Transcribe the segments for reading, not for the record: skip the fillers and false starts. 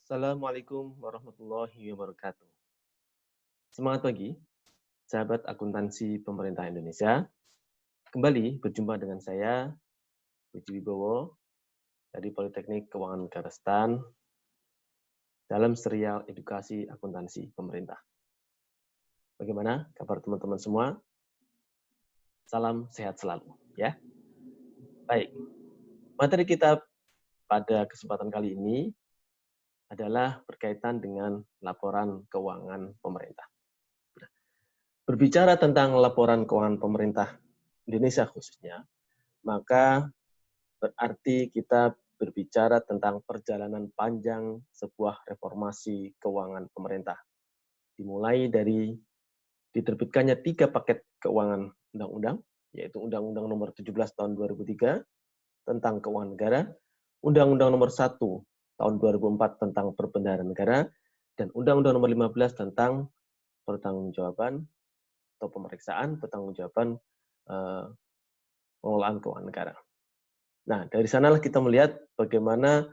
Assalamualaikum warahmatullahi wabarakatuh. Semangat pagi, sahabat akuntansi pemerintah Indonesia. Kembali berjumpa dengan saya, Puji Wibowo, dari Politeknik Keuangan Negara STAN, dalam serial edukasi akuntansi pemerintah. Bagaimana kabar teman-teman semua? Salam sehat selalu, ya. Baik, materi kita pada kesempatan kali ini adalah berkaitan dengan laporan keuangan pemerintah. Berbicara tentang laporan keuangan pemerintah Indonesia khususnya, maka berarti kita berbicara tentang perjalanan panjang sebuah reformasi keuangan pemerintah. Dimulai dari diterbitkannya 3 paket keuangan undang-undang, yaitu Undang-Undang Nomor 17 Tahun 2003 tentang Keuangan Negara, Undang-Undang Nomor 1 Tahun 2004 tentang Perbendaharaan Negara, dan Undang-Undang Nomor 15 tentang pertanggungjawaban atau pemeriksaan pertanggungjawaban pengelolaan keuangan negara. Nah, dari sanalah kita melihat bagaimana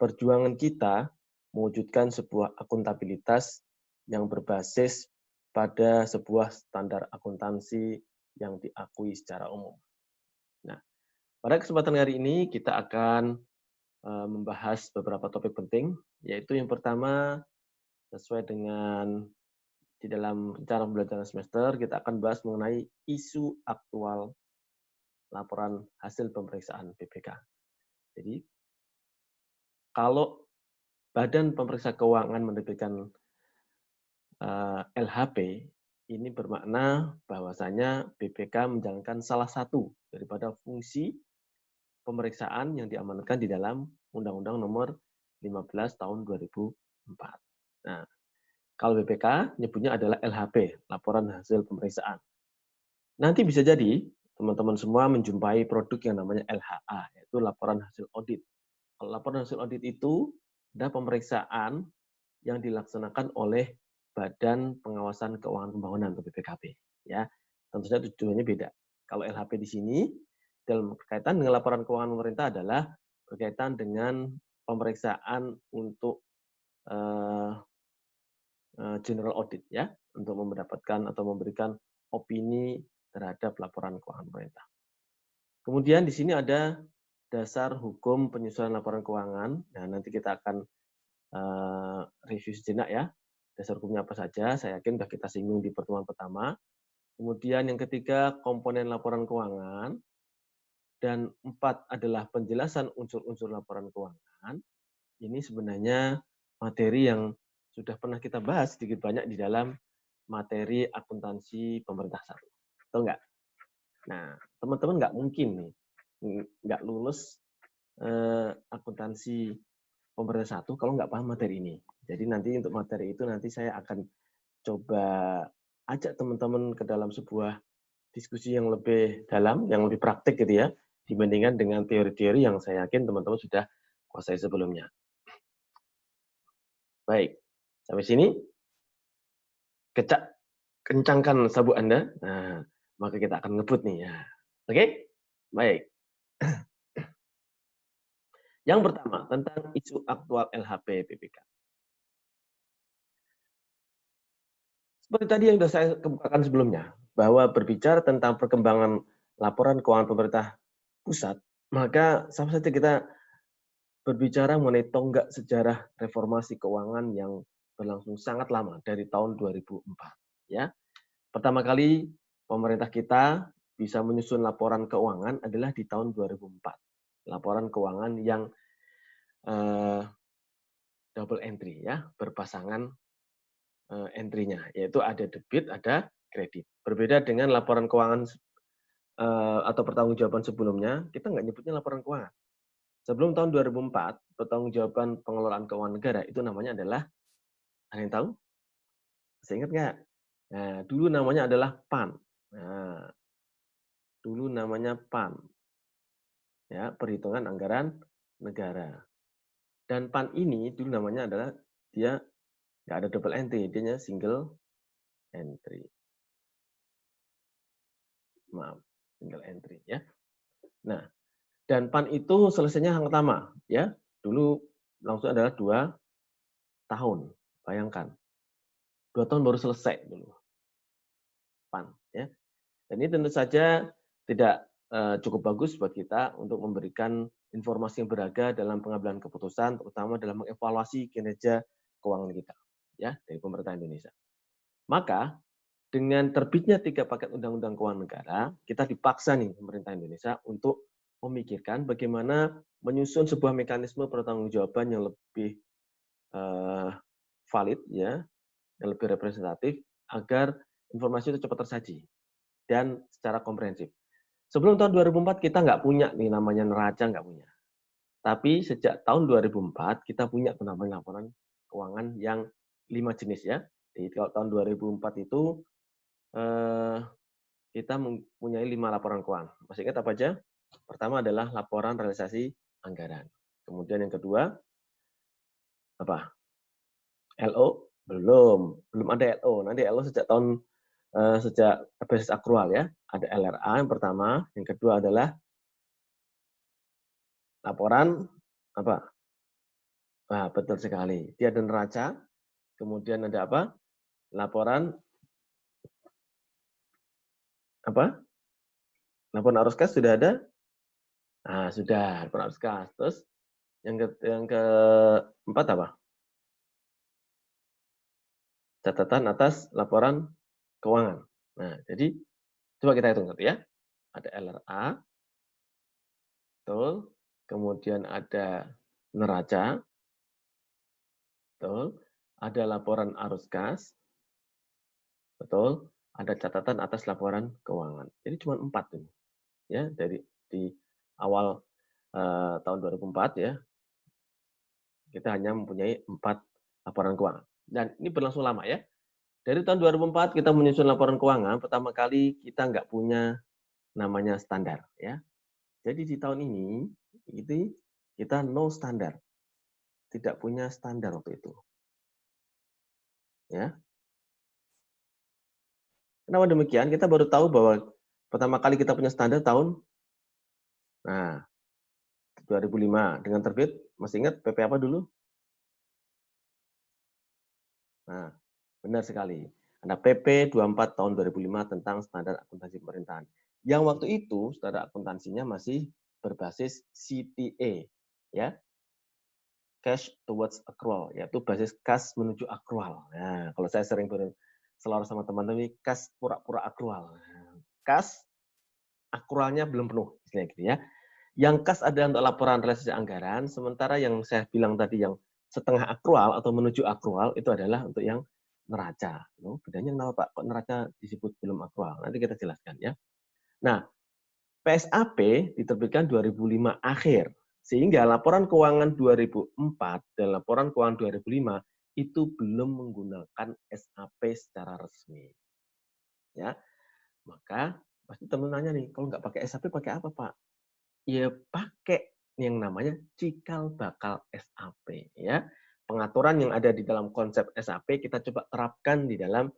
perjuangan kita mewujudkan sebuah akuntabilitas yang berbasis pada sebuah standar akuntansi yang diakui secara umum. Nah, pada kesempatan hari ini kita akan membahas beberapa topik penting, yaitu yang pertama, sesuai dengan di dalam rencana pembelajaran semester, kita akan bahas mengenai isu aktual laporan hasil pemeriksaan BPK. Jadi, kalau Badan Pemeriksa Keuangan menerbitkan LHP, ini bermakna bahwasanya BPK menjalankan salah satu daripada fungsi pemeriksaan yang diamanatkan di dalam Undang-Undang Nomor 15 Tahun 2004. Nah, kalau BPK nyebutnya adalah LHP, Laporan Hasil Pemeriksaan. Nanti bisa jadi teman-teman semua menjumpai produk yang namanya LHA, yaitu Laporan Hasil Audit. Kalau laporan hasil audit itu ada pemeriksaan yang dilaksanakan oleh Badan Pengawasan Keuangan Pembangunan atau BPKP. Ya, tentu saja tujuannya beda. Kalau LHP di sini dalam berkaitan dengan laporan keuangan pemerintah adalah berkaitan dengan pemeriksaan untuk general audit, ya, untuk mendapatkan atau memberikan opini terhadap laporan keuangan pemerintah. Kemudian di sini ada dasar hukum penyusunan laporan keuangan. Nah, nanti kita akan review sejenak ya. Dasar hukumnya apa saja, saya yakin sudah kita singgung di pertemuan pertama. Kemudian yang ketiga, komponen laporan keuangan. Dan 4 adalah penjelasan unsur-unsur laporan keuangan. Ini sebenarnya materi yang sudah pernah kita bahas sedikit banyak di dalam materi akuntansi pemerintah 1. Betul nggak? Nah, teman-teman nggak mungkin nih, nggak lulus akuntansi pemerintah 1 kalau nggak paham materi ini. Jadi nanti untuk materi itu nanti saya akan coba ajak teman-teman ke dalam sebuah diskusi yang lebih dalam, yang lebih praktik gitu ya, dibandingkan dengan teori-teori yang saya yakin teman-teman sudah kuasai sebelumnya. Baik, sampai sini kencangkan sabuk Anda. Nah, maka kita akan ngebut nih ya. Oke? Baik. Yang pertama, tentang isu aktual LHP BPK. Seperti tadi yang sudah saya kemukakan sebelumnya, bahwa berbicara tentang perkembangan laporan keuangan pemerintah pusat, maka sama saja kita berbicara mengenai tonggak sejarah reformasi keuangan yang berlangsung sangat lama, dari tahun 2004. Ya. Pertama kali pemerintah kita bisa menyusun laporan keuangan adalah di tahun 2004. Laporan keuangan yang double entry, ya, berpasangan entry-nya, yaitu ada debit, ada kredit. Berbeda dengan laporan keuangan atau pertanggungjawaban sebelumnya, kita nggak nyebutnya laporan keuangan. Sebelum tahun 2004, pertanggungjawaban pengelolaan keuangan negara itu namanya adalah, ada yang tahu? Masih ingat nggak? Nah, dulu namanya adalah PAN. Nah, dulu namanya PAN, ya, Perhitungan Anggaran Negara. Dan PAN ini dulu namanya adalah dia nggak ada double entry, dia single entry. Maaf, single entry ya. Nah, dan PAN itu selesainya sangat lama ya. Dulu langsung adalah 2 tahun. Bayangkan, 2 tahun baru selesai dulu, PAN, ya. Dan ini tentu saja tidak cukup bagus buat kita untuk memberikan informasi yang berharga dalam pengambilan keputusan, terutama dalam mengevaluasi kinerja keuangan kita, ya, dari pemerintah Indonesia. Maka dengan terbitnya 3 paket undang-undang keuangan negara, kita dipaksa nih pemerintah Indonesia untuk memikirkan bagaimana menyusun sebuah mekanisme pertanggungjawaban yang lebih eh, valid, ya, yang lebih representatif agar informasi itu cepat tersaji dan secara komprehensif. Sebelum tahun 2004 kita nggak punya nih namanya neraca, nggak punya. Tapi sejak tahun 2004 kita punya tuh namanya laporan keuangan yang 5 jenis, ya. Di tahun 2004 itu eh, kita mempunyai 5 laporan keuangan. Masih ingat apa aja? Pertama adalah laporan realisasi anggaran. Kemudian yang kedua apa? LO belum ada LO. Nanti LO sejak basis akrual, ya. Ada LRA yang pertama, yang kedua adalah laporan apa? Nah, betul sekali. Dia ada neraca, kemudian ada apa? Laporan apa? Laporan arus kas sudah ada? Nah, sudah laporan arus kas. Terus yang keempat apa? Catatan atas laporan keuangan. Nah, jadi coba kita hitung satu, ya. Ada LRA, betul. Kemudian ada neraca, betul. Ada laporan arus kas, betul. Ada catatan atas laporan keuangan. Jadi cuma 4 tuh, ya, dari di awal tahun 2004, ya. Kita hanya mempunyai 4 laporan keuangan. Dan ini berlangsung lama, ya. Dari tahun 2004 kita menyusun laporan keuangan, pertama kali kita nggak punya namanya standar, ya. Jadi di tahun ini itu kita no standar, tidak punya standar waktu itu, ya. Kenapa demikian? Kita baru tahu bahwa pertama kali kita punya standar tahun nah 2005 dengan terbit, masih ingat PP apa dulu? Nah, benar sekali. Ada PP 24 tahun 2005 tentang standar akuntansi pemerintahan. Yang waktu itu standar akuntansinya masih berbasis CTA, ya, cash towards accrual, yaitu basis kas menuju accrual. Nah, kalau saya sering berselawar sama teman-teman, kas pura-pura accrual. Kas accrualnya belum penuh, istilahnya gitu, ya. Yang kas adalah untuk laporan realisasi anggaran, sementara yang saya bilang tadi yang setengah akrual atau menuju akrual itu adalah untuk yang neraca. Oh, bedanya kenapa Pak? Kok neraca disebut belum akrual? Nanti kita jelaskan, ya. Nah, PSAP diterbitkan 2005 akhir, sehingga laporan keuangan 2004 dan laporan keuangan 2005 itu belum menggunakan SAP secara resmi. Ya, maka pasti teman nanya nih, kalau nggak pakai SAP pakai apa Pak? Ya pakai yang namanya cikal bakal SAP, ya. Pengaturan yang ada di dalam konsep SAP kita coba terapkan di dalam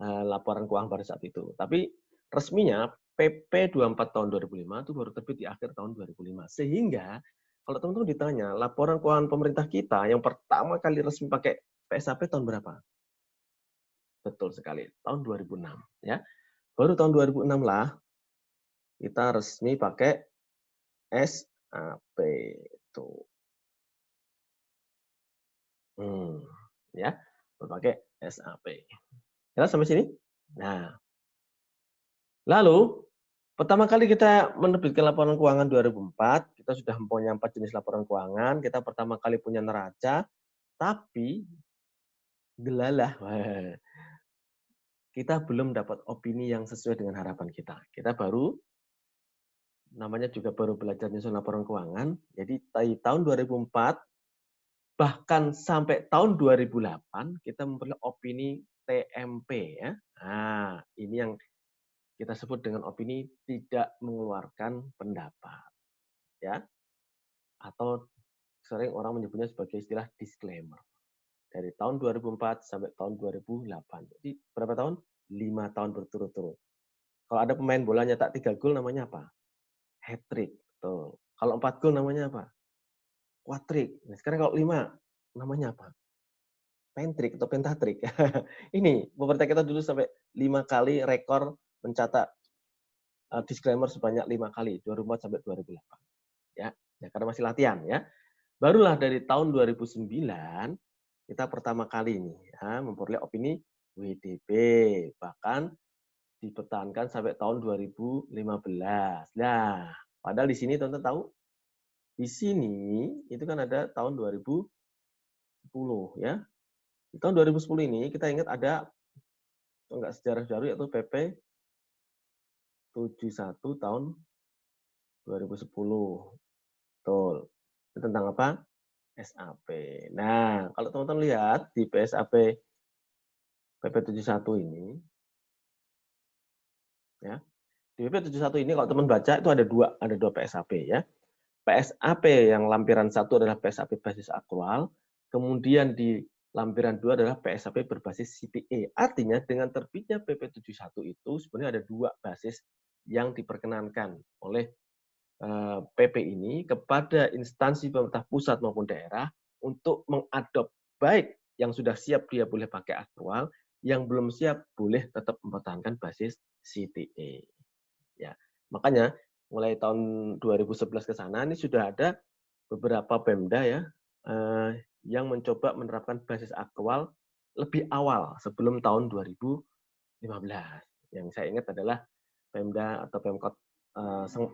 laporan keuangan pada saat itu. Tapi resminya PP 24 tahun 2005 itu baru terbit di akhir tahun 2005. Sehingga kalau teman-teman ditanya, laporan keuangan pemerintah kita yang pertama kali resmi pakai PSAP tahun berapa? Betul sekali, tahun 2006, ya. Baru tahun 2006 lah kita resmi pakai SAP itu. Ya, berpakai SAP. Jelas sampai sini? Nah, lalu pertama kali kita menerbitkan laporan keuangan 2004, kita sudah mempunyai 4 jenis laporan keuangan, kita pertama kali punya neraca, tapi gelalah, kita belum dapat opini yang sesuai dengan harapan kita. Kita baru, namanya juga baru belajar nyusun laporan keuangan, jadi dari tahun 2004 bahkan sampai tahun 2008 kita memperoleh opini TMP, ya. Nah, ini yang kita sebut dengan opini tidak mengeluarkan pendapat, ya. Atau sering orang menyebutnya sebagai istilah disclaimer. Dari tahun 2004 sampai tahun 2008. Jadi berapa tahun? 5 tahun berturut-turut. Kalau ada pemain bola nyetak 3 gol namanya apa? Hat-trick. Betul. Kalau 4 gol namanya apa? Quadrick. Nah, sekarang kalau 5 namanya apa? pentrik atau pentatrik. Ini pemerintah kita dulu sampai 5 kali rekor mencatat disclaimer sebanyak 5 kali, 2004 sampai 2008. Ya, ya karena masih latihan ya. Barulah dari tahun 2009 kita pertama kali nih ya, memperoleh opini WDP, bahkan dipertahankan sampai tahun 2015. Nah, padahal di sini teman-teman tahu, di sini itu kan ada tahun 2010 ya. Di tahun 2010 ini kita ingat ada enggak sejarah baru yaitu PP 71 tahun 2010. Betul. Itu tentang apa? SAP. Nah, kalau teman-teman lihat di PSAP PP 71 ini, ya, di PP 71 ini kalau teman baca itu ada dua PSAP ya. PSAP yang lampiran 1 adalah PSAP basis akrual, kemudian di lampiran 2 adalah PSAP berbasis CTA. Artinya dengan terbitnya PP 71 itu sebenarnya ada 2 basis yang diperkenankan oleh PP ini kepada instansi pemerintah pusat maupun daerah untuk mengadop, baik yang sudah siap dia boleh pakai aktual, yang belum siap boleh tetap mempertahankan basis CTA. Ya, makanya mulai tahun 2011 ke sana ini sudah ada beberapa Pemda ya yang mencoba menerapkan basis aktual lebih awal sebelum tahun 2015. Yang saya ingat adalah Pemda atau Pemkot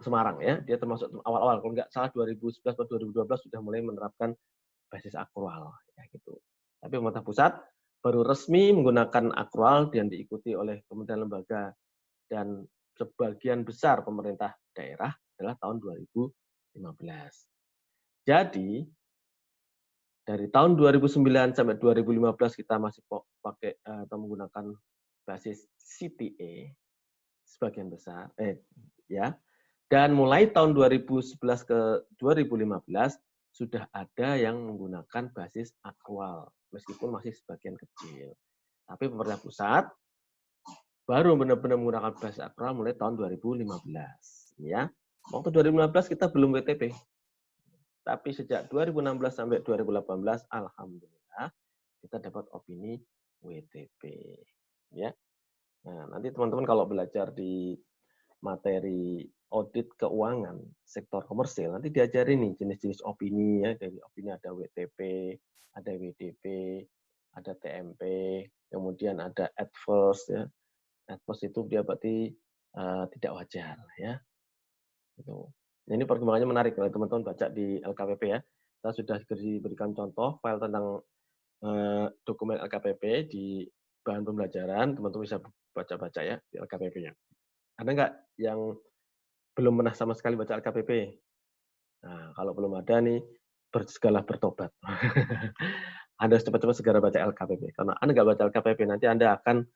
Semarang ya, dia termasuk awal-awal, kalau nggak salah 2011 atau 2012 sudah mulai menerapkan basis akrual ya gitu. Tapi pemerintah pusat baru resmi menggunakan akrual dan diikuti oleh kementerian lembaga dan sebagian besar pemerintah daerah adalah tahun 2015. Jadi dari tahun 2009 sampai 2015 kita masih pakai atau menggunakan basis CTA sebagian besar ya. Dan mulai tahun 2011 ke 2015 sudah ada yang menggunakan basis aktual meskipun masih sebagian kecil. Tapi pemerintah pusat baru benar-benar menggunakan basis aktual mulai tahun 2015 ya. Waktu 2015 kita belum WTP. Tapi sejak 2016 sampai 2018 alhamdulillah kita dapat opini WTP ya. Nah, nanti teman-teman kalau belajar di materi audit keuangan sektor komersil nanti diajari nih jenis-jenis opini ya. Dari opini ada WTP, ada WDP, ada TMP, kemudian ada adverse ya. Adverse itu dia berarti tidak wajar ya. Gitu. Nah, ini perkembangannya menarik kalau teman-teman baca di LKPP ya. Kita sudah diberikan contoh file tentang dokumen LKPP di bahan pembelajaran, teman-teman bisa baca-baca ya di LKPP-nya. Ada nggak yang belum pernah sama sekali baca LKPP? Nah, kalau belum ada nih, segala bertobat. Anda cepat-cepat segera baca LKPP. Karena Anda nggak baca LKPP, nanti Anda akan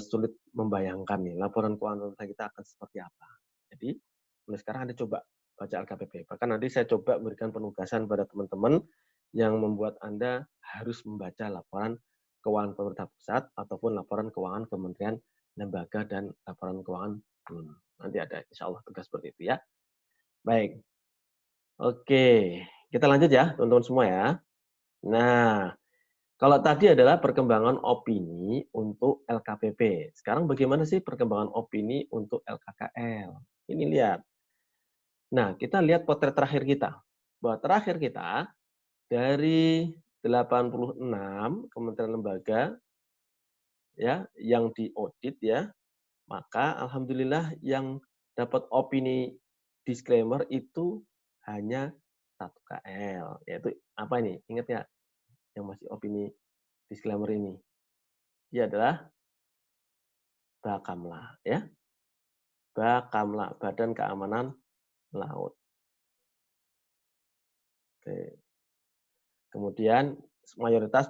sulit membayangkan nih laporan keuangan kita akan seperti apa. Jadi mulai sekarang Anda coba baca LKPP. Bahkan nanti saya coba memberikan penugasan pada teman-teman yang membuat Anda harus membaca laporan keuangan pemerintah pusat ataupun laporan keuangan kementerian lembaga dan laporan keuangan BUN. Nanti ada insya Allah tugas seperti itu ya. Baik. Oke, kita lanjut ya teman-teman semua ya. Nah, kalau tadi adalah perkembangan opini untuk LKPP. Sekarang bagaimana sih perkembangan opini untuk LKKL? Ini lihat. Nah, kita lihat potret terakhir kita. Bahwa terakhir kita dari 86 kementerian lembaga ya yang diaudit ya, maka alhamdulillah yang dapat opini disclaimer itu hanya 1 KL, yaitu apa ini? Ingat nggak yang masih opini disclaimer ini? Dia adalah Bakamla ya. Bakamla, Badan Keamanan Laut. Oke. Kemudian mayoritas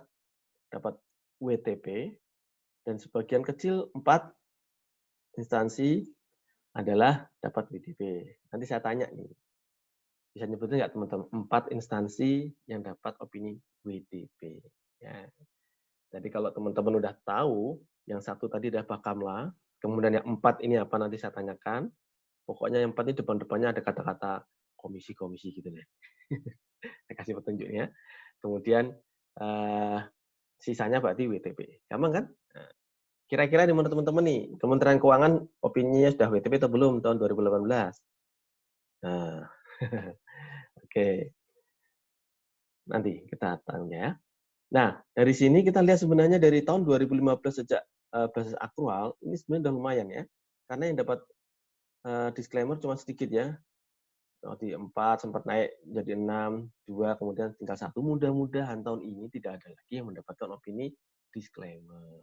dapat WTP dan sebagian kecil 4 instansi adalah dapat WDP. Nanti saya tanya nih, bisa nyebutin nggak teman-teman 4 instansi yang dapat opini WDP? Ya. Jadi kalau teman-teman udah tahu, yang satu tadi adalah Bakamla, kemudian yang 4 ini apa nanti saya tanyakan. Pokoknya yang 4 ini depan-depannya ada kata-kata komisi-komisi gitu deh. Saya kasih petunjuknya. Kemudian Sisanya berarti WTP. Gampang kan? Nah, kira-kira di menurut teman-teman nih, Kementerian Keuangan opininya sudah WTP atau belum tahun 2018? Nah, oke. Nanti kita tanya ya. Nah, dari sini kita lihat sebenarnya dari tahun 2015 sejak basis akrual, ini sebenarnya udah lumayan ya. Karena yang dapat disclaimer cuma sedikit ya. Di 4 sempat naik jadi 6, 2, kemudian tinggal 1. Mudah-mudahan tahun ini tidak ada lagi yang mendapatkan opini disclaimer.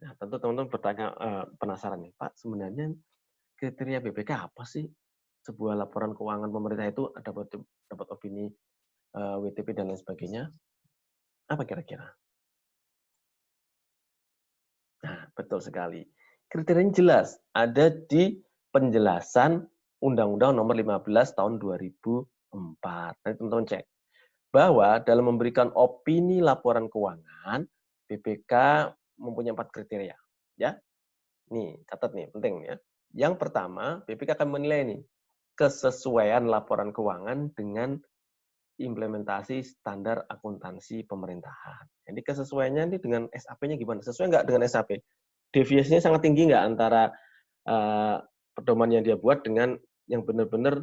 Nah, tentu teman-teman bertanya, penasaran nih, Pak, sebenarnya kriteria BPK apa sih? Sebuah laporan keuangan pemerintah itu dapat opini WTP dan lain sebagainya. Apa kira-kira? Nah, betul sekali. Kriterianya jelas, ada di penjelasan Undang-Undang Nomor 15 Tahun 2004. Nanti teman-teman cek bahwa dalam memberikan opini laporan keuangan, BPK mempunyai 4 kriteria. Ya, nih catat nih, penting ya. Yang pertama, BPK akan menilai nih kesesuaian laporan keuangan dengan implementasi standar akuntansi pemerintahan. Jadi kesesuaiannya ini dengan SAP-nya gimana? Sesuai nggak dengan SAP? Deviasinya sangat tinggi nggak antara pedoman yang dia buat dengan yang benar-benar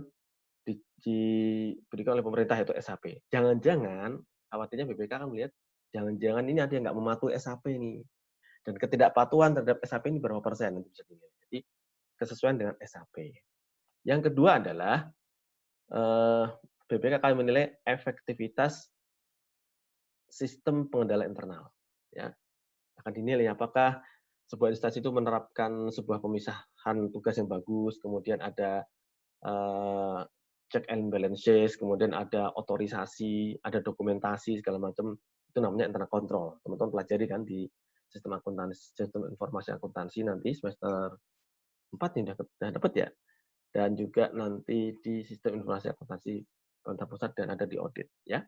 diberikan oleh pemerintah yaitu SAP. Jangan-jangan khawatirnya BPK akan melihat jangan-jangan ini ada yang nggak mematuhi SAP nih. Dan ketidakpatuhan terhadap SAP ini berapa persen nanti bisa dilihat. Jadi kesesuaian dengan SAP. Yang kedua adalah BPK akan menilai efektivitas sistem pengendalian internal. Ya, akan dinilai apakah sebuah instansi itu menerapkan sebuah pemisahan tugas yang bagus, kemudian ada check and balances, kemudian ada otorisasi, ada dokumentasi segala macam, itu namanya internal control. Teman-teman pelajari kan di sistem akuntansi, sistem informasi akuntansi nanti semester 4 ini udah dapat ya. Dan juga nanti di sistem informasi akuntansi pemerintah pusat dan ada di audit ya.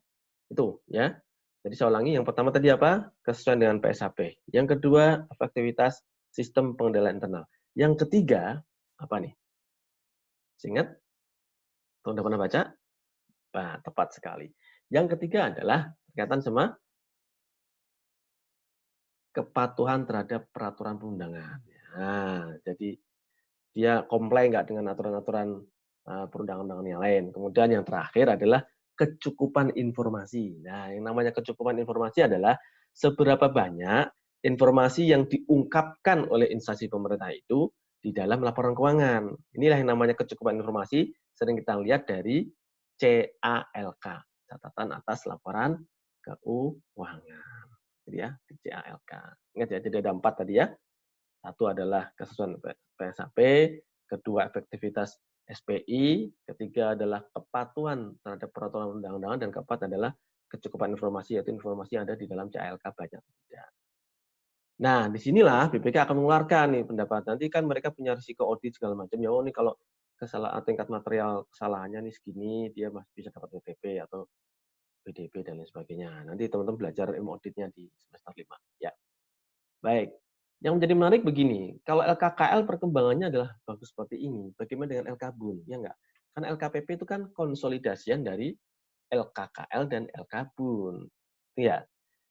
Itu ya. Jadi saya ulangi, yang pertama tadi apa? Kesesuaian dengan PSHP. Yang kedua, efektivitas sistem pengendalian internal. Yang ketiga, apa nih? Ingat? Tuh, udah pernah baca? Nah, tepat sekali. Yang ketiga adalah berkaitan sama kepatuhan terhadap peraturan perundangan. Nah, jadi dia comply nggak dengan aturan-aturan perundang-undangan yang lain. Kemudian yang terakhir adalah kecukupan informasi. Nah, yang namanya kecukupan informasi adalah seberapa banyak informasi yang diungkapkan oleh instansi pemerintah itu di dalam laporan keuangan. Inilah yang namanya kecukupan informasi, sering kita lihat dari CALK, catatan atas laporan keuangan. Jadi ya, di CALK. Ingat ya, jadi ada 4 tadi ya. Satu adalah kesesuaian PSHP, kedua efektivitas SPI, ketiga adalah kepatuhan terhadap peraturan undang-undangan, dan keempat adalah kecukupan informasi, yaitu informasi yang ada di dalam CALK banyak atau tidak. Nah, disinilah BPK akan mengeluarkan nih pendapat. Nanti kan mereka punya risiko audit segala macam. Ya, oh nih kalau kesalahan tingkat material kesalahannya nih segini, dia masih bisa dapat WTP atau PDP dan lain sebagainya. Nanti teman-teman belajar ilmu auditnya di semester 5. Ya. Baik. Yang menjadi menarik begini, kalau LKKL perkembangannya adalah bagus seperti ini. Bagaimana dengan LKBUN? Ya enggak? Kan LKPP itu kan konsolidasian dari LKKL dan LKBUN. Iya.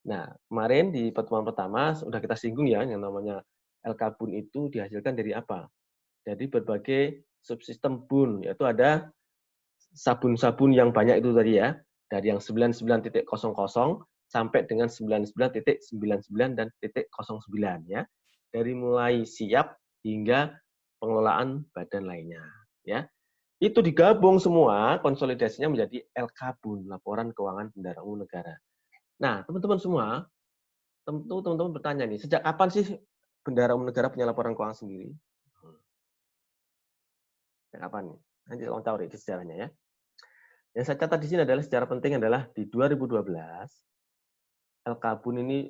Nah, kemarin di pertemuan pertama sudah kita singgung ya, yang namanya LKBUN itu dihasilkan dari apa? Dari berbagai subsistem BUN, yaitu ada sabun-sabun yang banyak itu tadi ya, dari yang 99.00 sampai dengan 99.99 dan .09 ya. Dari mulai siap hingga pengelolaan badan lainnya ya. Itu digabung semua konsolidasinya menjadi LKBUN, Laporan Keuangan Bendahara Umum Negara. Nah, teman-teman semua, tentu teman-teman bertanya nih, sejak kapan sih Bendahara Umum Negara punya laporan keuangan sendiri? Sejak kapan nih? Nanti tolong tahu di sejarahnya ya. Yang saya catat di sini adalah secara penting adalah di 2012 LKBUN ini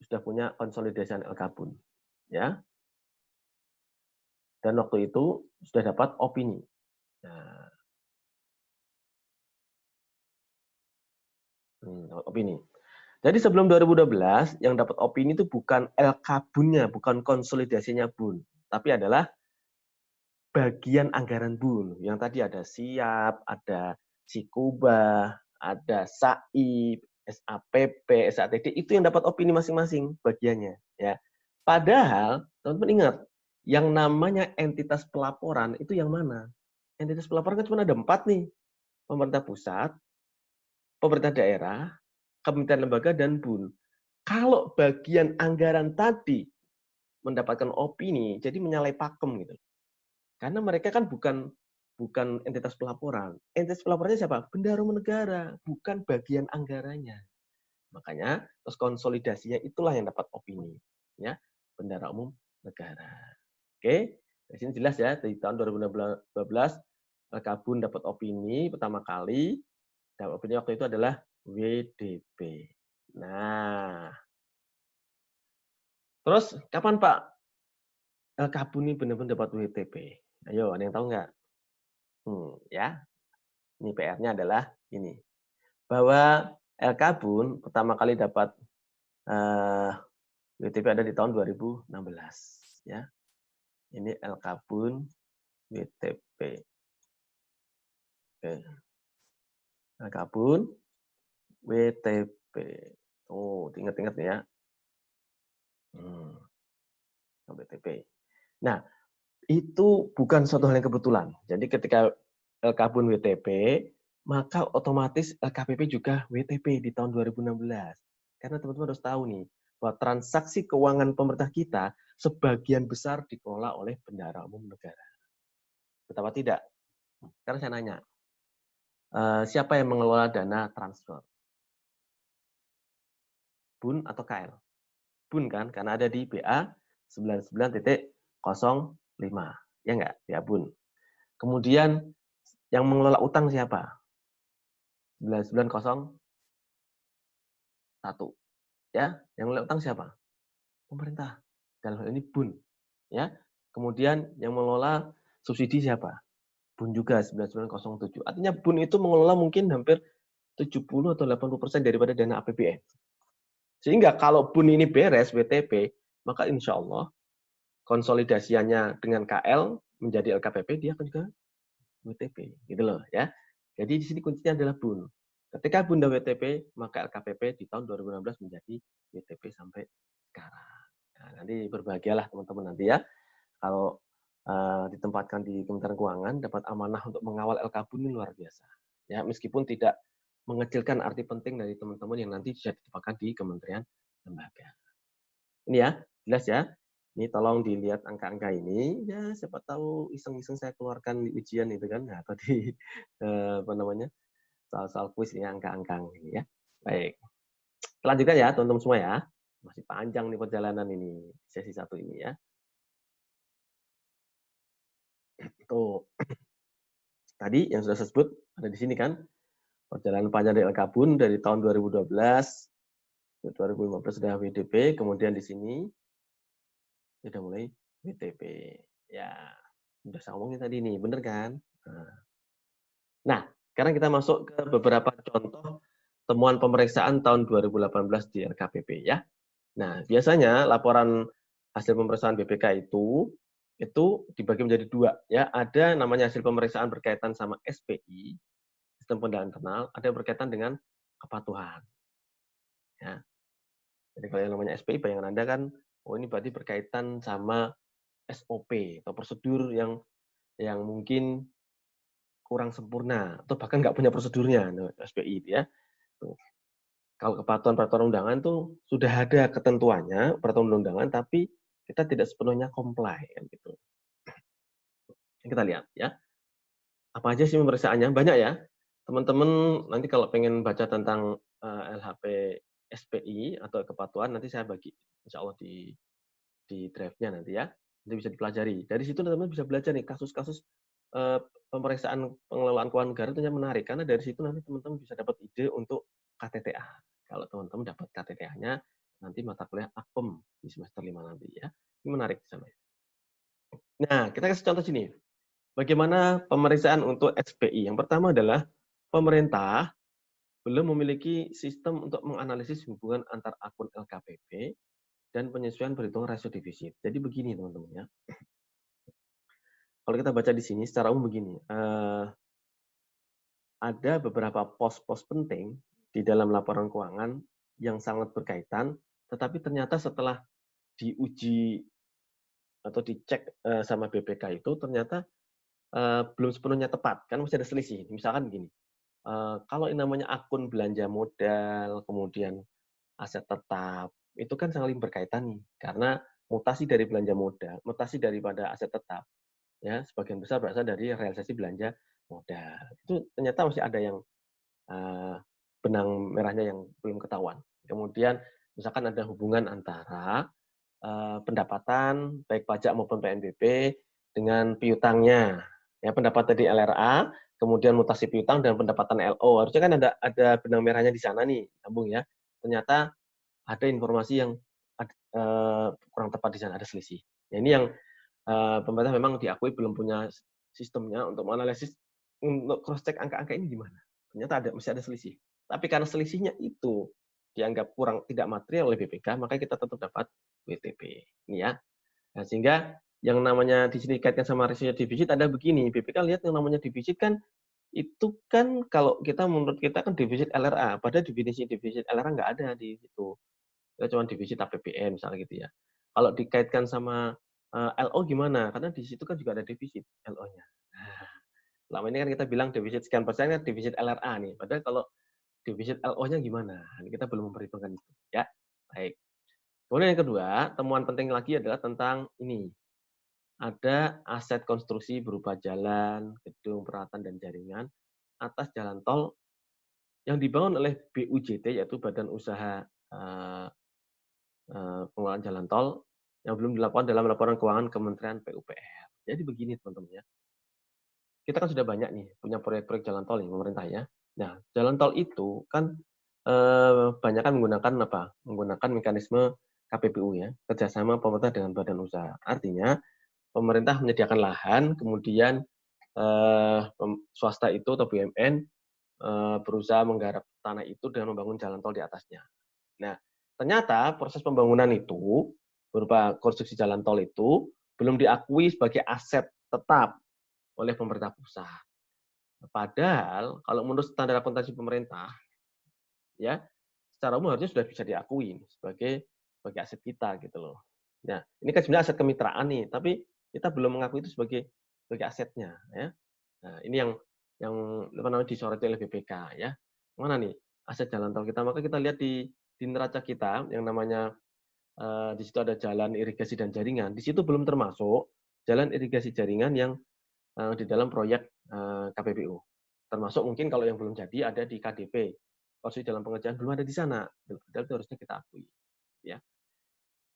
sudah punya konsolidasian LKBUN ya. Dan waktu itu sudah dapat opini. Nah, opini. Jadi sebelum 2012 yang dapat opini itu bukan LKBUN-nya, bukan konsolidasinya BUN, tapi adalah bagian anggaran BUN. Yang tadi ada SIAP, ada Sikuba, ada SAIP, SAPP, SATD itu yang dapat opini masing-masing bagiannya, ya. Padahal teman-teman ingat, yang namanya entitas pelaporan itu yang mana? Entitas pelaporan kan cuma ada 4 nih, pemerintah pusat, pemerintah daerah, kementerian lembaga, dan BUN. Kalau bagian anggaran tadi mendapatkan opini, jadi menyalahi pakem gitu. Karena mereka kan bukan entitas pelaporan. Entitas pelaporannya siapa? Bendahara umum negara, bukan bagian anggarannya. Makanya terus konsolidasinya itulah yang dapat opini, ya, bendahara umum negara. Oke, di sini jelas ya, di tahun 2012 Kabun dapat opini pertama kali, dan opini waktu itu adalah WDP. Nah, terus kapan Pak Kabun ini benar-benar dapat WTP? Ayo, ada yang tahu nggak? Ya, ini PR-nya adalah ini, bahwa Kabun pertama kali dapat WTP ada di tahun 2016, ya. Ini Kabun WTP. Oke. Kabun WTP. Oh, ingat-ingat ya. WTP. Nah, itu bukan suatu hal yang kebetulan. Jadi ketika Kabun WTP, maka otomatis LKPP juga WTP di tahun 2016. Karena teman-teman harus tahu nih, bahwa transaksi keuangan pemerintah kita sebagian besar dikelola oleh bendahara umum negara. Betapa tidak? Sekarang saya nanya, siapa yang mengelola dana transfer? BUN atau KL? BUN kan, karena ada di BA 99.05. Ya enggak? Ya BUN. Kemudian yang mengelola utang siapa? 9901. Ya, yang mengelola utang siapa? Pemerintah. Dalam hal ini BUN. Ya. Kemudian yang mengelola subsidi siapa? BUN juga 9907. Artinya BUN itu mengelola mungkin hampir 70 atau 80% daripada dana APBN. Sehingga kalau BUN ini beres WTP, maka insya Allah konsolidasiannya dengan KL menjadi LKPP, dia akan juga WTP, gitu loh ya. Jadi di sini kuncinya adalah BUN. Ketika BUN dan WTP, maka LKPP di tahun 2016 menjadi WTP sampai sekarang. Nah, nanti berbahagialah teman-teman nanti ya, kalau ditempatkan di Kementerian Keuangan, dapat amanah untuk mengawal LKBUN ini luar biasa. Ya, meskipun tidak mengecilkan arti penting dari teman-teman yang nanti bisa ditempatkan di kementerian lembaga. Ini ya, jelas ya. Ini tolong dilihat angka-angka ini, ya siapa tahu iseng-iseng saya keluarkan di ujian itu kan, nah, atau di apa namanya, soal-soal kuis ini angka-angka ini ya. Baik, lanjutkan ya teman-teman semua ya. Masih panjang nih perjalanan ini, sesi 1 ini ya. Tuh, tadi yang sudah saya sebut ada di sini kan, perjalanan panjang dari LKBUN dari tahun 2012 ke 2015 sudah WDP, kemudian di sini sudah mulai WTP. Ya, udah saya ngomongin tadi nih, bener kan? Nah, sekarang kita masuk ke beberapa contoh temuan pemeriksaan tahun 2018 di LKPP ya. Nah, biasanya laporan hasil pemeriksaan BPK itu dibagi menjadi 2 ya. Ada namanya hasil pemeriksaan berkaitan sama SPI, sistem pendanaan internal, ada yang berkaitan dengan kepatuhan. Ya. Jadi kalau yang namanya SPI, bayangan Anda kan, oh ini berarti berkaitan sama SOP atau prosedur yang mungkin kurang sempurna atau bahkan nggak punya prosedurnya SPI itu ya. Tuh. Kalau kepatuhan peraturan undangan tuh sudah ada ketentuannya peraturan undangan, tapi kita tidak sepenuhnya comply kan gitu. Kita lihat ya. Apa aja sih pemeriksaannya? Banyak ya. Teman-teman nanti kalau pengen baca tentang LHP SPI atau kepatuhan, nanti saya bagi insya Allah di drive-nya nanti ya. Nanti bisa dipelajari. Dari situ teman-teman bisa belajar nih kasus-kasus pemeriksaan pengelolaan keuangan negara itu menarik, karena dari situ nanti teman-teman bisa dapat ide untuk KTTA. Kalau teman-teman dapat KTTA-nya, nanti mata kuliah APEM di semester 5 nanti ya. Ini menarik di sana. Nah, kita kasih contoh sini. Bagaimana pemeriksaan untuk SPI? Yang pertama adalah pemerintah belum memiliki sistem untuk menganalisis hubungan antar akun LKPP dan penyesuaian perhitungan rasio defisit. Jadi begini teman-teman ya. Kalau kita baca di sini secara umum begini, ada beberapa pos-pos penting di dalam laporan keuangan yang sangat berkaitan, tetapi ternyata setelah diuji atau dicek sama BPK itu ternyata belum sepenuhnya tepat, kan masih ada selisih. Misalkan begini, kalau yang namanya akun belanja modal, kemudian aset tetap, itu kan saling berkaitan nih, karena mutasi dari belanja modal, mutasi daripada aset tetap, ya sebagian besar berasal dari realisasi belanja modal. Itu ternyata masih ada yang benang merahnya yang belum ketahuan. Kemudian misalkan ada hubungan antara pendapatan baik pajak maupun PNBP dengan piutangnya. Ya, pendapatan di LRA, kemudian mutasi piutang dan pendapatan LO. Harusnya kan ada benang merahnya di sana nih, nyambung ya. Ternyata ada informasi yang kurang tepat di sana, ada selisih. Ya, ini yang pemerintah memang diakui belum punya sistemnya untuk menganalisis, untuk cross check angka-angka ini gimana. Ternyata masih ada selisih. Tapi karena selisihnya itu dianggap kurang tidak material oleh BPK, maka kita tetap dapat WTP. Ini ya. Nah, sehingga yang namanya di sini dikaitkan sama rasio defisit ada begini, BPK lihat yang namanya defisit kan itu kan kalau kita menurut kita kan defisit LRA, padahal definisi defisit LRA nggak ada di situ. Kita cuma defisit APBN misalnya gitu ya. Kalau dikaitkan sama LO gimana? Karena di situ kan juga ada defisit LO-nya. Nah, selama ini kan kita bilang defisit sekian persen kan defisit LRA nih. Padahal kalau defisit LO-nya gimana? Kita belum memperhitungkan itu. Ya, baik. Kemudian yang kedua, temuan penting lagi adalah tentang ini. Ada aset konstruksi berupa jalan, gedung, peralatan, dan jaringan atas jalan tol yang dibangun oleh BUJT, yaitu Badan Usaha Pengelolaan Jalan Tol, yang belum dilakukan dalam laporan keuangan Kementerian PUPR. Jadi begini teman-teman ya, kita kan sudah banyak nih punya proyek-proyek jalan tol nih pemerintah ya. Nah, jalan tol itu kan banyak kan menggunakan apa? Menggunakan mekanisme KPBU ya, kerjasama pemerintah dengan badan usaha. Artinya pemerintah menyediakan lahan, kemudian swasta itu atau BUMN berusaha menggarap tanah itu dengan membangun jalan tol di atasnya. Nah, ternyata proses pembangunan itu berupa konstruksi jalan tol itu belum diakui sebagai aset tetap oleh pemerintah pusat. Padahal kalau menurut standar akuntansi pemerintah, ya secara umum harusnya sudah bisa diakui sebagai aset kita gitu loh. Nah, ini kan sebenarnya aset kemitraan nih, tapi kita belum mengakui itu sebagai asetnya ya. Nah, ini yang apa namanya disoroti oleh BPK ya. Mana nih aset jalan tol kita? Maka kita lihat di neraca kita yang namanya di situ ada jalan irigasi dan jaringan. Di situ belum termasuk jalan irigasi jaringan yang di dalam proyek KPBU. Termasuk mungkin kalau yang belum jadi ada di KDP. Konstruksi dalam pengerjaan belum ada di sana. Padahal itu harusnya kita akui. Ya.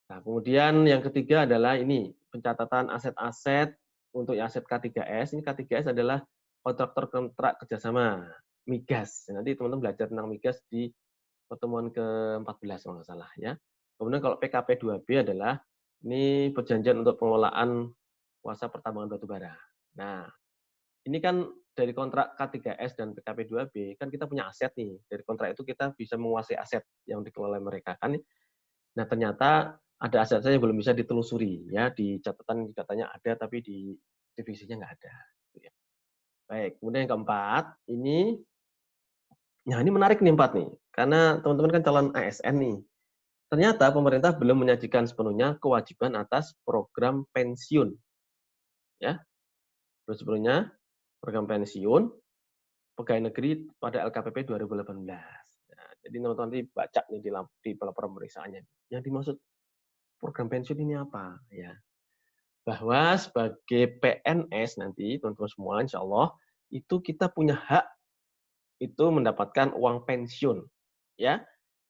Nah, kemudian yang ketiga adalah ini pencatatan aset-aset untuk aset K3S. Ini K3S adalah kontrak kerjasama migas. Nanti teman-teman belajar tentang migas di pertemuan ke-14 kalau nggak salah ya. Kemudian kalau PKP 2B adalah ini perjanjian untuk pengelolaan kuasa pertambangan batu bara. Nah, ini kan dari kontrak K3S dan PKP 2B kan kita punya aset nih. Dari kontrak itu kita bisa menguasai aset yang dikelola mereka kan. Nah, ternyata ada aset saya yang belum bisa ditelusuri ya, di catatan katanya ada tapi di divisinya nggak ada. Baik, kemudian yang keempat, ini menarik nih empat nih, karena teman-teman kan calon ASN nih. Ternyata pemerintah belum menyajikan sepenuhnya kewajiban atas program pensiun, ya, belum sepenuhnya program pensiun pegawai negeri pada LKPP 2018. Nah, jadi teman-teman nanti baca nih di laporan pemeriksaannya. Yang dimaksud program pensiun ini apa? Ya, bahwa sebagai PNS nanti teman-teman semua, insya Allah itu kita punya hak itu mendapatkan uang pensiun, ya.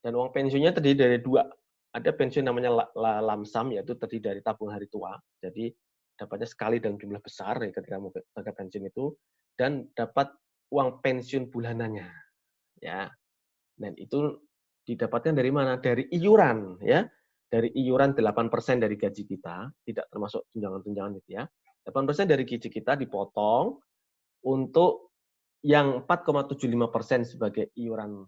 Dan uang pensiunnya terdiri dari dua. Ada pensiun namanya lamsam, yaitu terdiri dari tabung hari tua. Jadi dapatnya sekali dalam jumlah besar ya, ketika mau pensiun itu, dan dapat uang pensiun bulanannya, ya. Dan itu didapatkan dari mana? Dari iuran, ya. Dari iuran 8% dari gaji kita, tidak termasuk tunjangan-tunjangan itu ya. 8% dari gaji kita dipotong untuk yang 4,75% sebagai iuran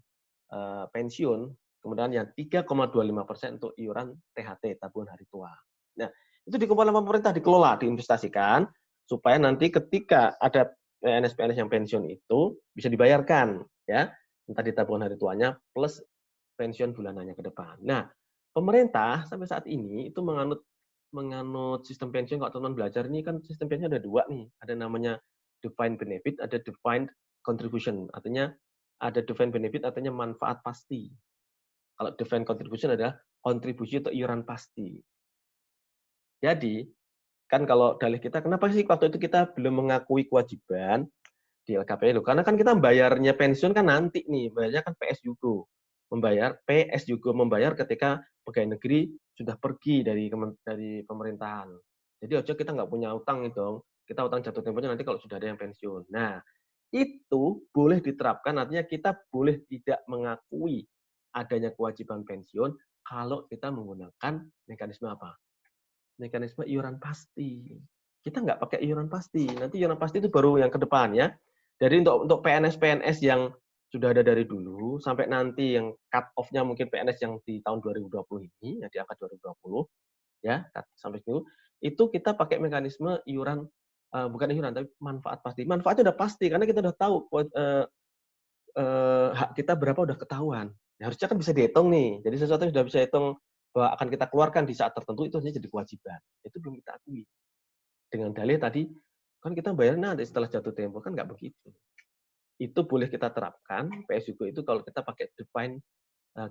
pensiun, kemudian yang 3,25% untuk iuran THT, tabungan hari tua. Nah, itu dikumpulkan sama pemerintah, dikelola, diinvestasikan, supaya nanti ketika ada PNS-PNS yang pensiun itu bisa dibayarkan, ya. entah di tabungan hari tuanya plus pensiun bulanannya ke depan. Nah, pemerintah sampai saat ini itu menganut menganut sistem pensiun. Kalau teman belajar ini kan sistem pensiun ada 2 nih, ada namanya defined benefit, ada defined contribution. Artinya ada defined benefit artinya manfaat pasti. Kalau defined contribution adalah kontribusi atau iuran pasti. Jadi, kan kalau dalih kita, kenapa sih waktu itu kita belum mengakui kewajiban di LKPLU? Karena kan kita membayarnya pensiun kan nanti nih, bayarnya kan PSYugo. PSYugo membayar ketika pegawai negeri sudah pergi dari pemerintahan. Jadi aja kita nggak punya utang nih dong. Kita utang jatuh temponya nanti kalau sudah ada yang pensiun. Nah, itu boleh diterapkan, artinya kita boleh tidak mengakui adanya kewajiban pensiun kalau kita menggunakan mekanisme apa? Mekanisme iuran pasti. Kita nggak pakai iuran pasti. Nanti iuran pasti itu baru yang ke depan ya. Jadi untuk PNS-PNS yang sudah ada dari dulu, sampai nanti yang cut off-nya mungkin PNS yang di tahun 2020 ini, yang di angka 2020, ya, sampai itu kita pakai mekanisme iuran, bukan iuran, tapi manfaat pasti. Manfaatnya udah pasti, karena kita udah tahu hak kita berapa udah ketahuan. Ya, harusnya kan bisa dihitung nih. Jadi sesuatu yang sudah bisa hitung bahwa akan kita keluarkan di saat tertentu itu hanya jadi kewajiban. Itu belum kita akui. Dengan dalih tadi, kan kita bayar nanti setelah jatuh tempo, kan nggak begitu. Itu boleh kita terapkan, PSYugo itu kalau kita pakai defined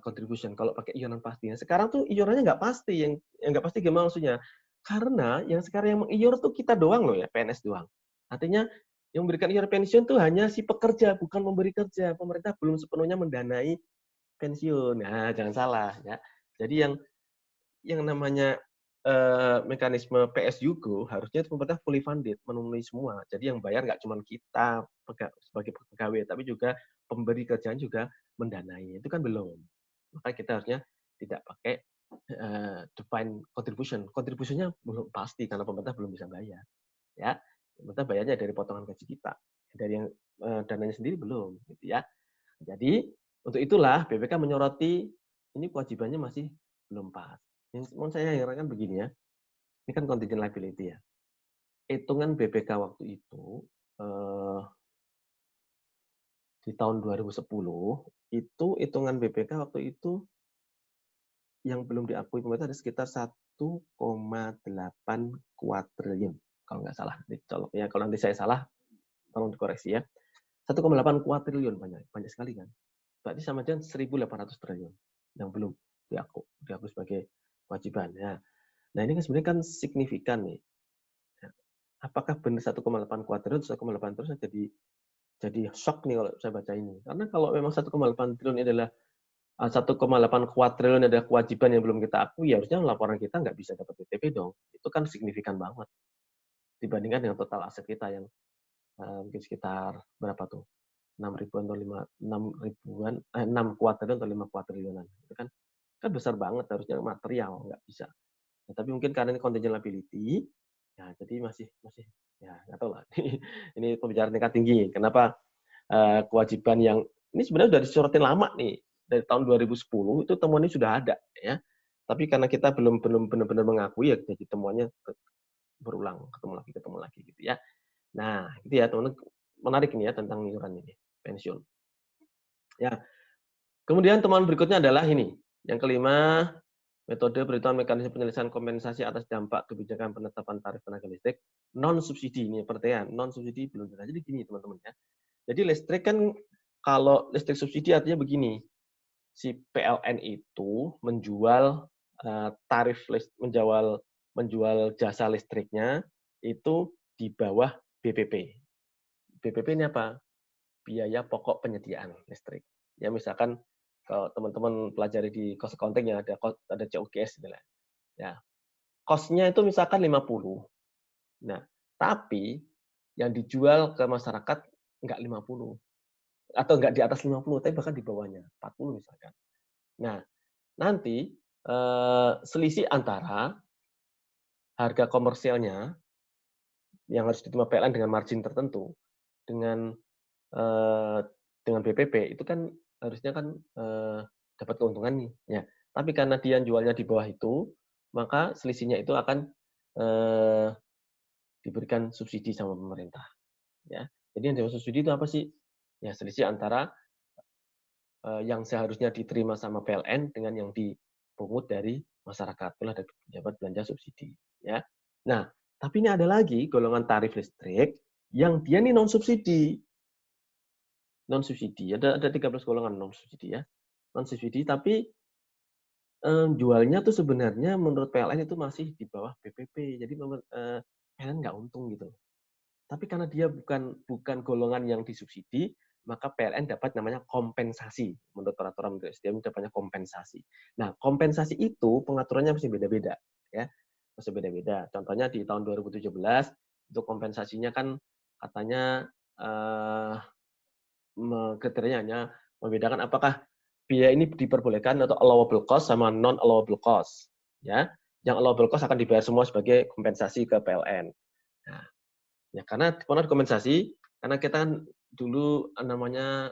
contribution, kalau pakai iuran pasti. Nah, sekarang tuh iurannya nggak pasti, yang nggak pasti gimana maksudnya? Karena yang sekarang yang mengiur tuh kita doang loh ya, PNS doang. Artinya yang memberikan iuran pensiun tuh hanya si pekerja, bukan memberi kerja. Pemerintah belum sepenuhnya mendanai pensiun. Nah, jangan salah ya. Jadi yang namanya mekanisme PSYugo harusnya pemerintah fully funded, memenuhi semua. Jadi yang bayar nggak cuma kita sebagai pegawai, tapi juga pemberi kerjaan juga mendanai. Itu kan belum. Maka kita harusnya tidak pakai defined contribution. Kontribusinya belum pasti karena pemerintah belum bisa bayar. Ya, pemerintah bayarnya dari potongan gaji kita. Dari yang dananya sendiri belum, gitu ya. Jadi untuk itulah BPK menyoroti ini kewajibannya masih belum pas. Yang mau saya herankan begini ya, ini kan contingent liability ya. Hitungan BPK waktu itu di tahun 2010 itu hitungan BPK waktu itu yang belum diakui pemerintah ada sekitar 1,8 kuadriliun kalau nggak salah. Ya, kalau nanti saya salah tolong dikoreksi ya. 1,8 kuadriliun banyak sekali kan. Berarti sama dengan 1.800 triliun yang belum diakui sebagai kewajiban. Ya. Nah ini kan sebenarnya kan signifikan nih. Apakah benar 1,8 kuadriliun, 1,8 terus jadi shock nih kalau saya baca ini. Karena kalau memang 1,8 triliun adalah 1,8 kuadriliun adalah kewajiban yang belum kita akui, harusnya laporan kita nggak bisa dapat BTP dong. Itu kan signifikan banget dibandingkan dengan total aset kita yang mungkin sekitar berapa tuh? 6 ribuan atau 6 ribuan, 6 kuadriliun atau 5 kuadriliunan. Itu kan besar banget harusnya material, nggak bisa. Nah, tapi mungkin karena ini contingent liability, ya jadi masih ya nggak tahu lah. Ini pembicaraan tingkat tinggi. Kenapa kewajiban yang ini sebenarnya sudah disorotin lama nih dari tahun 2010 itu temuan ini sudah ada ya. Tapi karena kita belum benar-benar mengakui ya jadi temuannya berulang, ketemu lagi gitu ya. Nah, itu ya teman-teman menarik ini ya tentang iuran ini pensiun. Ya. Kemudian temuan berikutnya adalah ini. Yang kelima, metode perhitungan mekanisme penyelesaian kompensasi atas dampak kebijakan penetapan tarif tenaga listrik non subsidi. Ini pertanyaan, non subsidi belum jelas. Jadi gini teman-teman ya. Jadi listrik kan kalau listrik subsidi artinya begini. Si PLN itu menjual menjual jasa listriknya itu di bawah BPP. BPP ini apa? Biaya pokok penyediaan listrik. Ya misalkan kalau teman-teman pelajari di cost accounting ya ada COGS gitu lah. Ya. Cost-nya itu misalkan 50. Nah, tapi yang dijual ke masyarakat enggak 50 atau enggak di atas 50, tapi bahkan di bawahnya 40 misalkan. Nah, nanti selisih antara harga komersialnya yang harus diterima PLN dengan margin tertentu dengan dengan BPP itu kan harusnya kan dapat keuntungan nih. Ya. Tapi karena dia jualnya di bawah itu, maka selisihnya itu akan diberikan subsidi sama pemerintah. Ya. Jadi yang dimaksud subsidi itu apa sih? Ya selisih antara yang seharusnya diterima sama PLN dengan yang dipungut dari masyarakat. Itulah dari pejabat belanja subsidi, ya. Nah, tapi ini ada lagi golongan tarif listrik yang dia nih non subsidi. Non subsidi. Ada 13 golongan non subsidi ya. Non subsidi tapi jualnya tuh sebenarnya menurut PLN itu masih di bawah BPP. Jadi PLN nggak untung gitu. Tapi karena dia bukan golongan yang disubsidi, maka PLN dapat namanya kompensasi. Menurut peraturan Menteri SDM dapatnya kompensasi. Nah, kompensasi itu pengaturannya masih beda-beda, ya. Masih beda-beda. Contohnya di tahun 2017 itu kompensasinya kan katanya kriterianya hanya membedakan apakah biaya ini diperbolehkan atau allowable cost sama non allowable cost, ya. Yang allowable cost akan dibayar semua sebagai kompensasi ke PLN. Nah, ya karena kompensasi, karena kita kan dulu namanya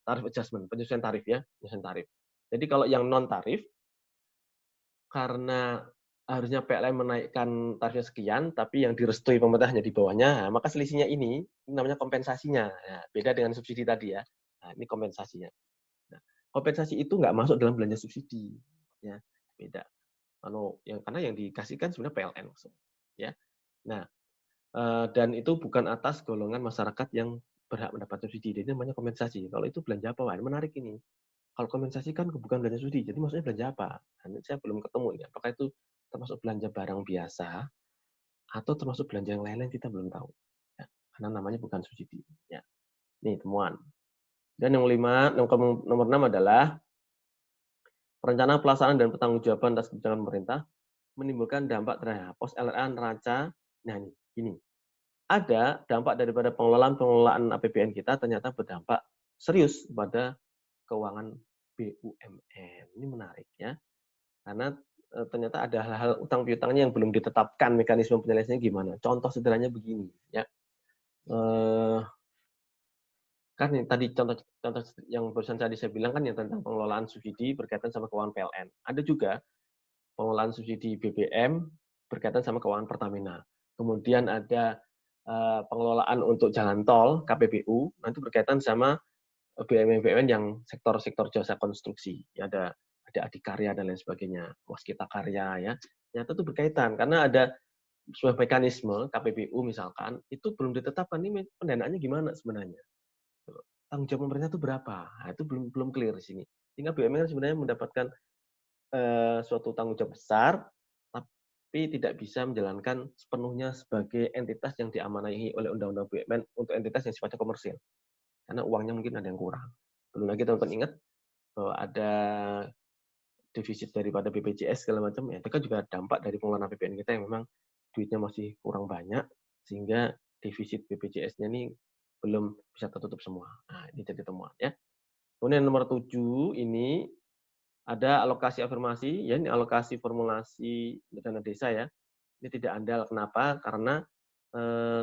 tarif adjustment, penyesuaian tarif ya, penyesuaian tarif. Jadi kalau yang non tarif, karena harusnya PLN menaikkan tarifnya sekian, tapi yang direstui pemerintah hanya di bawahnya, nah, maka selisihnya ini namanya kompensasinya. Nah, beda dengan subsidi tadi ya. Nah, ini kompensasinya. Nah, kompensasi itu nggak masuk dalam belanja subsidi, ya beda. Kalau yang karena yang dikasihkan sebenarnya PLN langsung, ya. Nah, dan itu bukan atas golongan masyarakat yang berhak mendapat subsidi. Jadi namanya kompensasi. Kalau itu belanja apa? Wah, ini menarik ini. Kalau kompensasi kan bukan belanja subsidi. Jadi maksudnya belanja apa? Nah, saya belum ketemu ini. Apakah itu termasuk belanja barang biasa atau termasuk belanja yang lain-lain kita belum tahu. Ya, karena namanya bukan subsidi. Ya. Ini temuan. Dan yang nomor 6 adalah perencanaan pelaksanaan dan pertanggungjawaban atas kebijakan pemerintah menimbulkan dampak terhadap pos LRA neraca. Nah, ini gini. Ada dampak daripada pengelolaan APBN kita ternyata berdampak serius pada keuangan BUMN. Ini menarik ya, karena ternyata ada hal-hal utang piutangnya yang belum ditetapkan mekanisme penyelesaiannya gimana. Contoh sederhananya begini ya, kan yang tadi contoh yang barusan tadi saya bilang kan yang tentang pengelolaan subsidi berkaitan sama keuangan PLN. Ada juga pengelolaan subsidi BBM berkaitan sama keuangan Pertamina. Kemudian ada pengelolaan untuk jalan tol KPBU nanti berkaitan sama BUMN yang sektor-sektor jasa konstruksi. Ya, ada Adikarya dan lain sebagainya, Waskita Karya ya. Ternyata itu berkaitan karena ada sebuah mekanisme KPBU misalkan itu belum ditetapkan ini pendanaannya gimana sebenarnya. Tanggung jawab pemerintah itu berapa? Nah, itu belum clear di sini. Sehingga BUMN sebenarnya mendapatkan suatu tanggung jawab besar, tapi tidak bisa menjalankan sepenuhnya sebagai entitas yang diamanahi oleh Undang-Undang BUMN untuk entitas yang sifatnya komersil. Karena uangnya mungkin ada yang kurang. Belum lagi teman-teman ingat bahwa ada defisit daripada BPJS segala macam, ya itu kan juga dampak dari pengelolaan APBN kita yang memang duitnya masih kurang banyak, sehingga defisit BPJS-nya ini belum bisa tertutup semua. Nah, ini jadi temuan ya. Kemudian nomor 7 ini ada alokasi afirmasi, ya ini alokasi formulasi dana desa ya. Ini tidak andal. Kenapa? Karena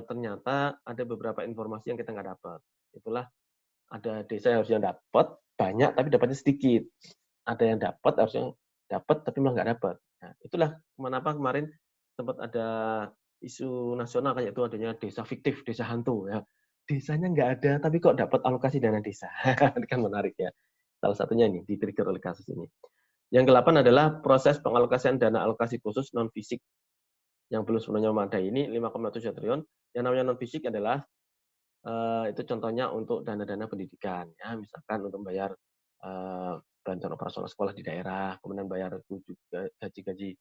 ternyata ada beberapa informasi yang kita nggak dapat. Itulah ada desa yang harusnya dapat banyak tapi dapatnya sedikit. Ada yang dapat harusnya dapat tapi malah nggak dapat. Nah, itulah kenapa kemarin sempat ada isu nasional kayak itu adanya desa fiktif, desa hantu ya. Desanya nggak ada tapi kok dapat alokasi dana desa. Ini kan menarik ya. Salah satunya ini di-trigger oleh kasus ini. Yang ke-8 adalah proses pengalokasian dana alokasi khusus non-fisik yang belum sebenarnya memadai. Ini 5,7 triliun. Yang namanya non-fisik adalah itu contohnya untuk dana-dana pendidikan. Ya, misalkan untuk membayar bantuan operasional sekolah di daerah, kemudian bayar gaji-gaji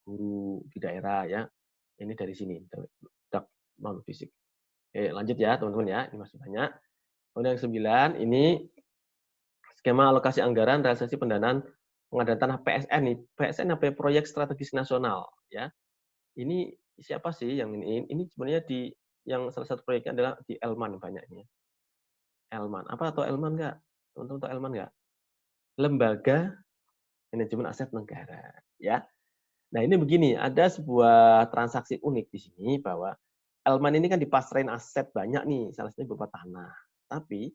guru di daerah. Ya, ini dari sini, non-fisik. Oke, lanjut ya teman-teman ya, ini masih banyak. Kemudian yang 9, ini skema alokasi anggaran realisasi pendanaan pengadaan tanah PSN nih. PSN apa ya? Proyek Strategis Nasional ya. Ini siapa sih yang ini? Ini sebenarnya yang salah satu proyeknya adalah di Elman banyaknya. Elman. Apa atau Elman enggak? Teman-teman tahu Elman enggak? Lembaga Manajemen Aset Negara ya. Nah, ini begini, ada sebuah transaksi unik di sini bahwa Elman ini kan dipasrahin aset banyak nih, salah satunya berupa tanah. Tapi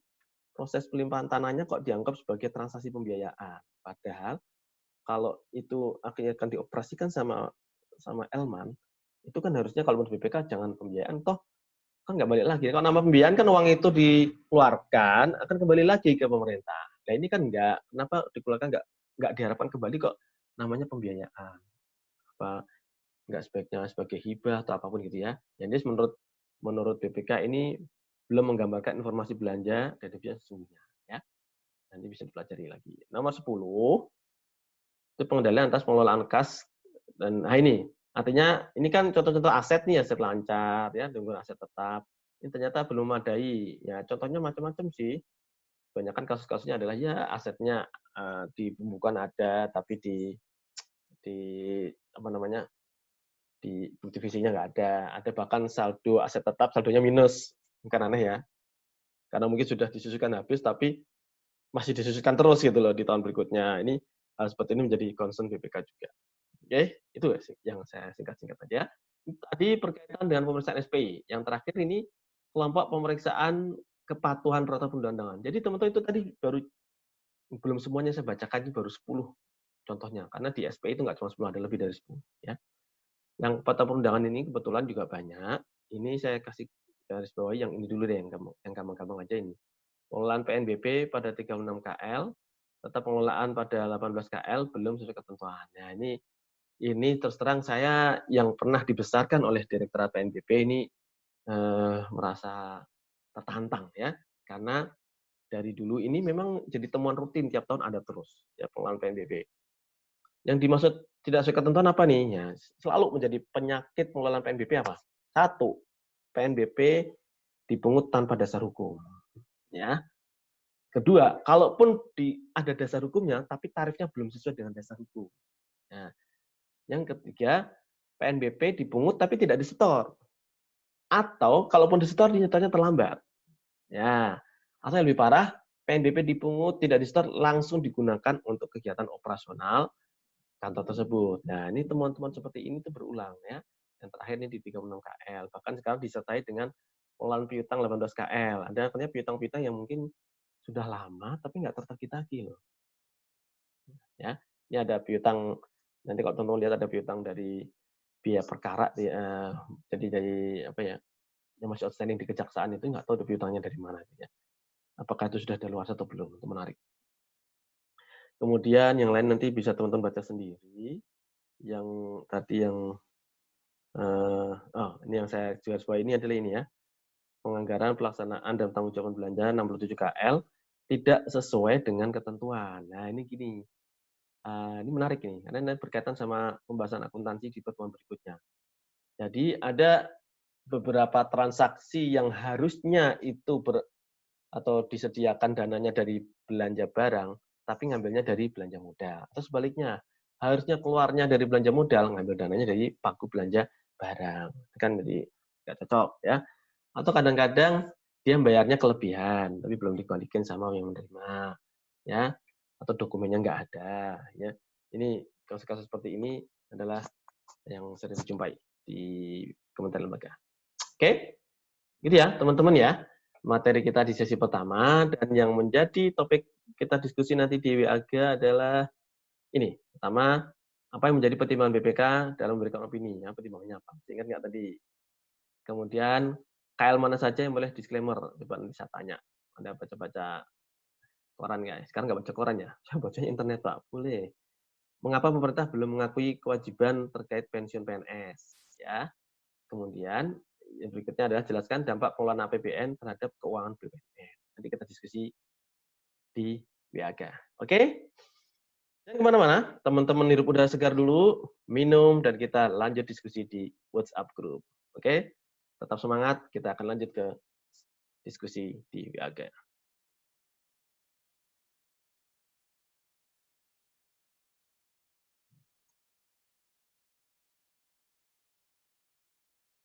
proses pelimpahan tanahnya kok dianggap sebagai transaksi pembiayaan. Padahal kalau itu akhirnya akan dioperasikan sama Elman, itu kan harusnya kalau menurut BPK jangan pembiayaan, toh kan nggak balik lagi. Kalau nama pembiayaan kan uang itu dikeluarkan, akan kembali lagi ke pemerintah. Nah ini kan kenapa dikeluarkan nggak diharapkan kembali kok namanya pembiayaan. Apa nggak sebaiknya sebagai hibah atau apapun gitu ya. Jadi menurut BPK ini belum menggambarkan informasi belanja dan devisa sesungguhnya ya. Nanti bisa dipelajari lagi. Nomor 10 itu pengendalian atas pengelolaan kas dan ini artinya ini kan contoh-contoh aset nih, aset lancar ya, dengan aset tetap. Ini ternyata belum memadai. Ya contohnya macam-macam sih. Kebanyakan kasus-kasusnya adalah ya asetnya di pembukuan ada tapi di apa namanya di divisinya nggak ada. Ada bahkan saldo aset tetap saldonya minus. Bukan aneh ya. Karena mungkin sudah disusukan habis tapi masih disusukan terus gitu loh di tahun berikutnya. Ini hal seperti ini menjadi concern BPK juga. Oke, itu yang saya singkat-singkat aja. Tadi berkaitan dengan pemeriksaan SPI. Yang terakhir ini kelompok pemeriksaan kepatuhan peraturan perundang-undangan. Jadi teman-teman itu tadi belum semuanya saya bacakan, ini baru 10 contohnya. Karena di SPI itu nggak cuma 10, ada lebih dari 10. Ya. Yang kepatuhan perundangan ini kebetulan juga banyak. Ini saya kasih garis bawahi yang ini dulu deh, yang gampang-gampang aja ini. Pengelolaan PNBP pada 36 KL, tetap pengelolaan pada 18 KL belum sesuai ketentuan. Nah, ini terus terang saya yang pernah dibesarkan oleh Direktorat PNBP ini merasa tertantang ya, karena dari dulu ini memang jadi temuan rutin tiap tahun ada terus ya pengelolaan PNBP. Yang dimaksud tidak sesuai ketentuan apa nih? Ya, selalu menjadi penyakit pengelolaan PNBP apa? Satu, PNBP dipungut tanpa dasar hukum. Ya. Kedua, kalaupun ada dasar hukumnya, tapi tarifnya belum sesuai dengan dasar hukum. Nah, yang ketiga, PNBP dipungut tapi tidak disetor. Atau kalaupun disetor, disetornya terlambat. Ya, atau yang lebih parah, PNBP dipungut tidak disetor langsung digunakan untuk kegiatan operasional kantor tersebut. Nah, ini temuan-temuan seperti ini tuh berulang ya. Yang terakhir ini di 36 KL. Bahkan sekarang disertai dengan pengelolaan piutang 18 KL. Ada artinya piutang-piutang yang mungkin sudah lama tapi nggak tertagih-tagih loh. Ya, ini ada piutang, nanti kalau teman-teman lihat ada piutang dari biaya perkara, jadi dari apa ya, yang masih outstanding di kejaksaan itu nggak tahu piutangnya dari mana. Ya. Apakah itu sudah daluarsa atau belum, itu menarik. Kemudian yang lain nanti bisa teman-teman baca sendiri. Yang tadi yang ini yang saya garis bawahi ini adalah ini ya, penganggaran pelaksanaan dan tanggung jawab belanja 67 KL tidak sesuai dengan ketentuan. Nah ini gini, ini menarik nih, karena ini berkaitan sama pembahasan akuntansi di pertemuan berikutnya. Jadi ada beberapa transaksi yang harusnya itu atau disediakan dananya dari belanja barang, tapi ngambilnya dari belanja modal. Atau sebaliknya, harusnya keluarnya dari belanja modal, ngambil dananya dari pagu belanja barang. Itu kan jadi nggak cocok ya. Atau kadang-kadang dia bayarnya kelebihan, tapi belum dibalikin sama yang menerima. Ya, atau dokumennya nggak ada. Ya, ini kasus-kasus seperti ini adalah yang sering dijumpai di Kementerian Lembaga. Oke, gitu ya teman-teman ya. Materi kita di sesi pertama dan yang menjadi topik kita diskusi nanti di WAG adalah ini. Pertama, apa yang menjadi pertimbangan BPK dalam memberikan opini? Ya, pertimbangannya apa? Ingat nggak tadi? Kemudian KL mana saja yang boleh disclaimer? Coba nanti saya tanya. Anda baca-baca koran nggak? Sekarang nggak baca koran ya? Saya bacanya internet Pak. Boleh. Mengapa pemerintah belum mengakui kewajiban terkait pensiun PNS? Ya. Kemudian yang berikutnya adalah jelaskan dampak pengelolaan APBN terhadap keuangan BUMN. Nanti kita diskusi di WAG. Oke? Jangan kemana-mana. Teman-teman hirup udara segar dulu, minum, dan kita lanjut diskusi di WhatsApp group. Oke? Tetap semangat, kita akan lanjut ke diskusi di WAG.